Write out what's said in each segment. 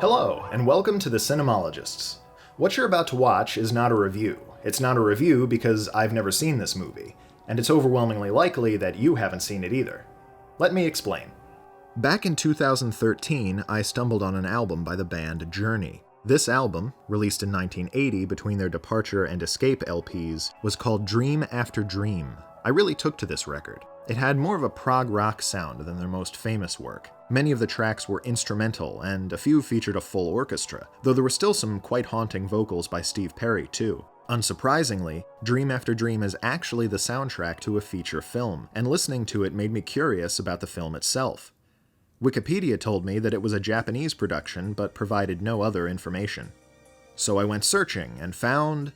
Hello, and welcome to the Cinemologists. What you're about to watch is not a review. It's not a review because I've never seen this movie, and it's overwhelmingly likely that you haven't seen it either. Let me explain. Back in 2013, I stumbled on an album by the band Journey. This album, released in 1980 between their Departure and Escape LPs, was called Dream After Dream. I really took to this record. It had more of a prog rock sound than their most famous work. Many of the tracks were instrumental, and a few featured a full orchestra, though there were still some quite haunting vocals by Steve Perry, too. Unsurprisingly, Dream After Dream is actually the soundtrack to a feature film, and listening to it made me curious about the film itself. Wikipedia told me that it was a Japanese production, but provided no other information. So I went searching and found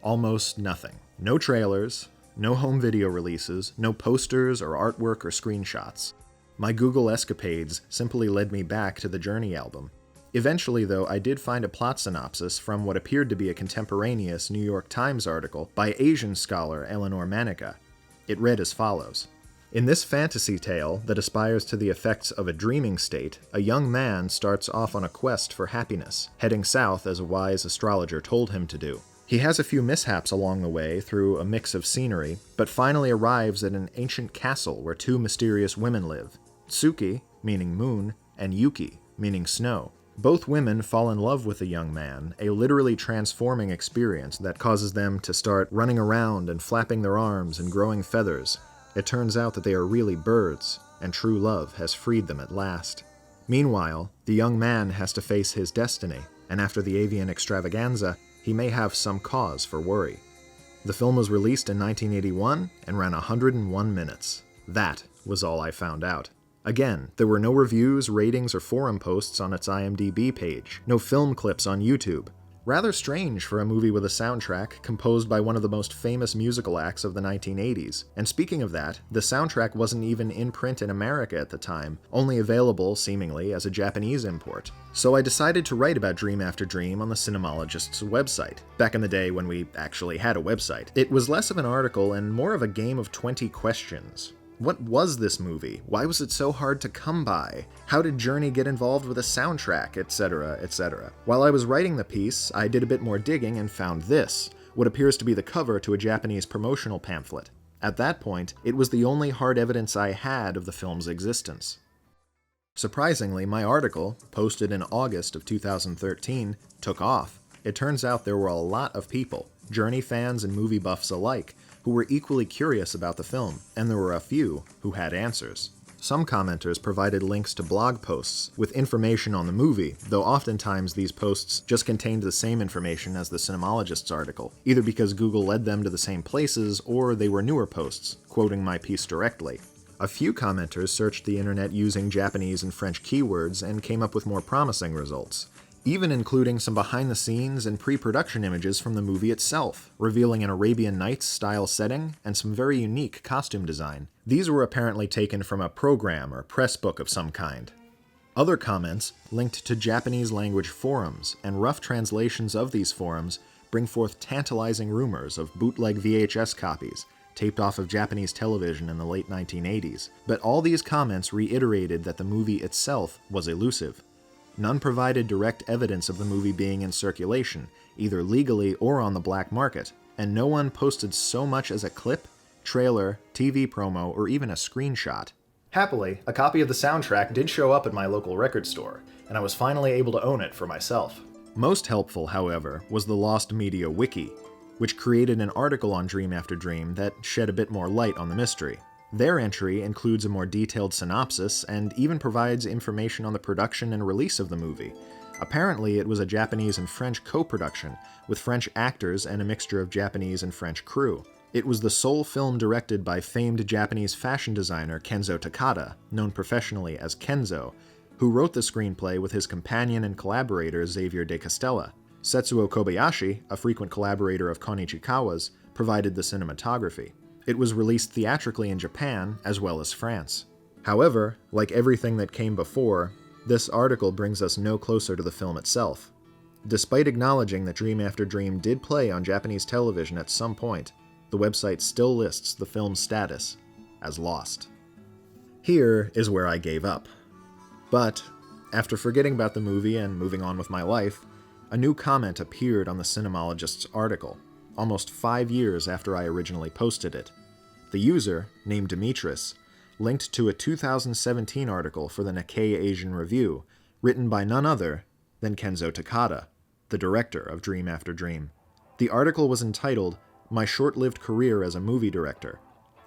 almost nothing. No trailers, no home video releases, no posters or artwork or screenshots. My Google escapades simply led me back to the Journey album. Eventually, though, I did find a plot synopsis from what appeared to be a contemporaneous New York Times article by Asian scholar Eleanor Manica. It read as follows. In this fantasy tale that aspires to the effects of a dreaming state, a young man starts off on a quest for happiness, heading south as a wise astrologer told him to do. He has a few mishaps along the way through a mix of scenery, but finally arrives at an ancient castle where two mysterious women live, Tsuki, meaning moon, and Yuki, meaning snow. Both women fall in love with the young man, a literally transforming experience that causes them to start running around and flapping their arms and growing feathers. It turns out that they are really birds, and true love has freed them at last. Meanwhile, the young man has to face his destiny, and after the avian extravaganza, he may have some cause for worry. The film was released in 1981 and ran 101 minutes. That was all I found out. Again, there were no reviews, ratings, or forum posts on its IMDb page, no film clips on YouTube. Rather strange for a movie with a soundtrack composed by one of the most famous musical acts of the 1980s. And speaking of that, the soundtrack wasn't even in print in America at the time, only available, seemingly, as a Japanese import. So I decided to write about Dream After Dream on the Cinemologist's website, back in the day when we actually had a website. It was less of an article and more of a game of 20 questions. What was this movie? Why was it so hard to come by? How did Journey get involved with a soundtrack, etc., etc.? While I was writing the piece, I did a bit more digging and found this, what appears to be the cover to a Japanese promotional pamphlet. At that point, it was the only hard evidence I had of the film's existence. Surprisingly, my article, posted in August of 2013, took off. It turns out there were a lot of people, Journey fans and movie buffs alike, who were equally curious about the film, and there were a few who had answers. Some commenters provided links to blog posts with information on the movie, though oftentimes these posts just contained the same information as the Cinemologist's article, either because Google led them to the same places or they were newer posts, quoting my piece directly. A few commenters searched the internet using Japanese and French keywords and came up with more promising results, even including some behind-the-scenes and pre-production images from the movie itself, revealing an Arabian Nights-style setting and some very unique costume design. These were apparently taken from a program or press book of some kind. Other comments linked to Japanese-language forums, and rough translations of these forums bring forth tantalizing rumors of bootleg VHS copies, taped off of Japanese television in the late 1980s. But all these comments reiterated that the movie itself was elusive. None provided direct evidence of the movie being in circulation, either legally or on the black market, and no one posted so much as a clip, trailer, TV promo, or even a screenshot. Happily, a copy of the soundtrack did show up at my local record store, and I was finally able to own it for myself. Most helpful, however, was the Lost Media Wiki, which created an article on Dream After Dream that shed a bit more light on the mystery. Their entry includes a more detailed synopsis and even provides information on the production and release of the movie. Apparently, it was a Japanese and French co-production, with French actors and a mixture of Japanese and French crew. It was the sole film directed by famed Japanese fashion designer Kenzo Takada, known professionally as Kenzo, who wrote the screenplay with his companion and collaborator Xavier de Castella. Setsuo Kobayashi, a frequent collaborator of Kon Ichikawa's, provided the cinematography. It was released theatrically in Japan, as well as France. However, like everything that came before, this article brings us no closer to the film itself. Despite acknowledging that Dream After Dream did play on Japanese television at some point, the website still lists the film's status as lost. Here is where I gave up. But After forgetting about the movie and moving on with my life, a new comment appeared on the Cinemologist's article, almost 5 years after I originally posted it. The user, named Demetris, linked to a 2017 article for the Nikkei Asian Review, written by none other than Kenzo Takada, the director of Dream After Dream. The article was entitled "My Short-Lived Career as a Movie Director,"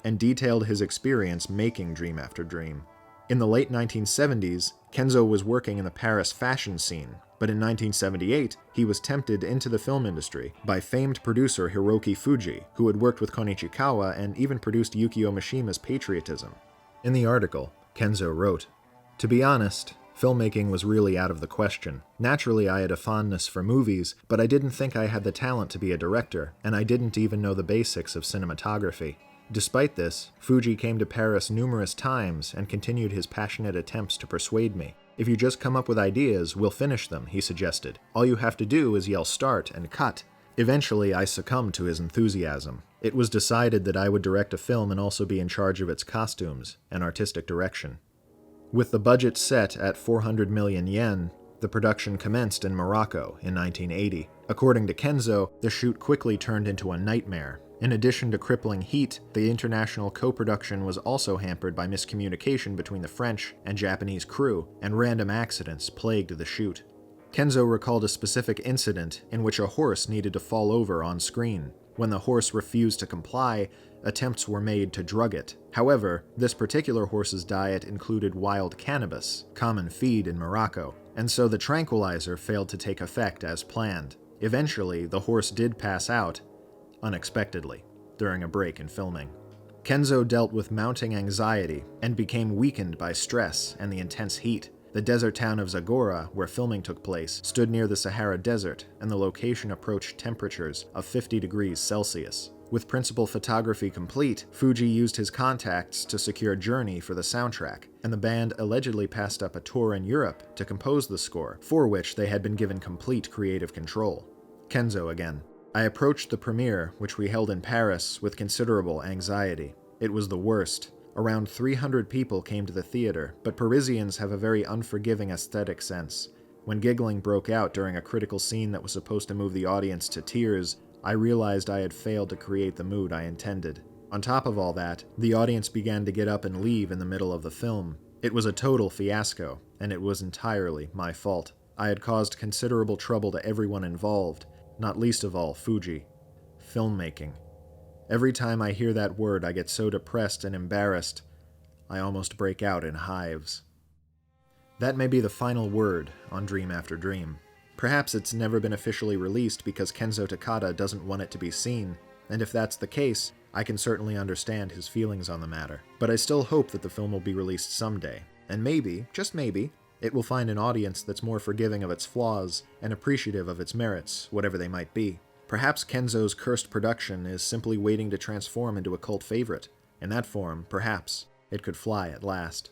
and detailed his experience making Dream After Dream. In the late 1970s, Kenzo was working in the Paris fashion scene, but in 1978, he was tempted into the film industry by famed producer Hiroki Fuji, who had worked with Konichikawa and even produced Yukio Mishima's Patriotism. In the article, Kenzo wrote, "To be honest, filmmaking was really out of the question. Naturally, I had a fondness for movies, but I didn't think I had the talent to be a director, and I didn't even know the basics of cinematography. Despite this, Fuji came to Paris numerous times and continued his passionate attempts to persuade me. If you just come up with ideas, we'll finish them," he suggested. "All you have to do is yell start and cut." Eventually, I succumbed to his enthusiasm. It was decided that I would direct a film and also be in charge of its costumes and artistic direction. With the budget set at 400 million yen, the production commenced in Morocco in 1980. According to Kenzo, the shoot quickly turned into a nightmare. In addition to crippling heat, the international co-production was also hampered by miscommunication between the French and Japanese crew, and random accidents plagued the shoot. Kenzo recalled a specific incident in which a horse needed to fall over on screen. When the horse refused to comply, attempts were made to drug it. However, this particular horse's diet included wild cannabis, common feed in Morocco, and so the tranquilizer failed to take effect as planned. Eventually, the horse did pass out, unexpectedly, during a break in filming. Kenzo dealt with mounting anxiety and became weakened by stress and the intense heat. The desert town of Zagora, where filming took place, stood near the Sahara Desert, and the location approached temperatures of 50 degrees Celsius. With principal photography complete, Fuji used his contacts to secure Journey for the soundtrack, and the band allegedly passed up a tour in Europe to compose the score, for which they had been given complete creative control. Kenzo again. "I approached the premiere, which we held in Paris, with considerable anxiety. It was the worst. Around 300 people came to the theater, but Parisians have a very unforgiving aesthetic sense. When giggling broke out during a critical scene that was supposed to move the audience to tears, I realized I had failed to create the mood I intended. On top of all that, the audience began to get up and leave in the middle of the film. It was a total fiasco, and it was entirely my fault. I had caused considerable trouble to everyone involved, not least of all Fuji. Filmmaking. Every time I hear that word, I get so depressed and embarrassed, I almost break out in hives." That may be the final word on Dream After Dream. Perhaps it's never been officially released because Kenzo Takada doesn't want it to be seen, and if that's the case, I can certainly understand his feelings on the matter. But I still hope that the film will be released someday, and maybe, just maybe, it will find an audience that's more forgiving of its flaws and appreciative of its merits, whatever they might be. Perhaps Kenzo's cursed production is simply waiting to transform into a cult favorite. In that form, perhaps, it could fly at last.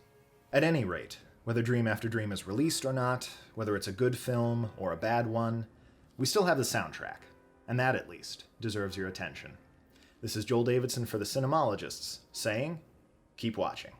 At any rate, whether Dream After Dream is released or not, whether it's a good film or a bad one, we still have the soundtrack, and that, at least, deserves your attention. This is Joel Davidson for the Cinemologists, saying, keep watching.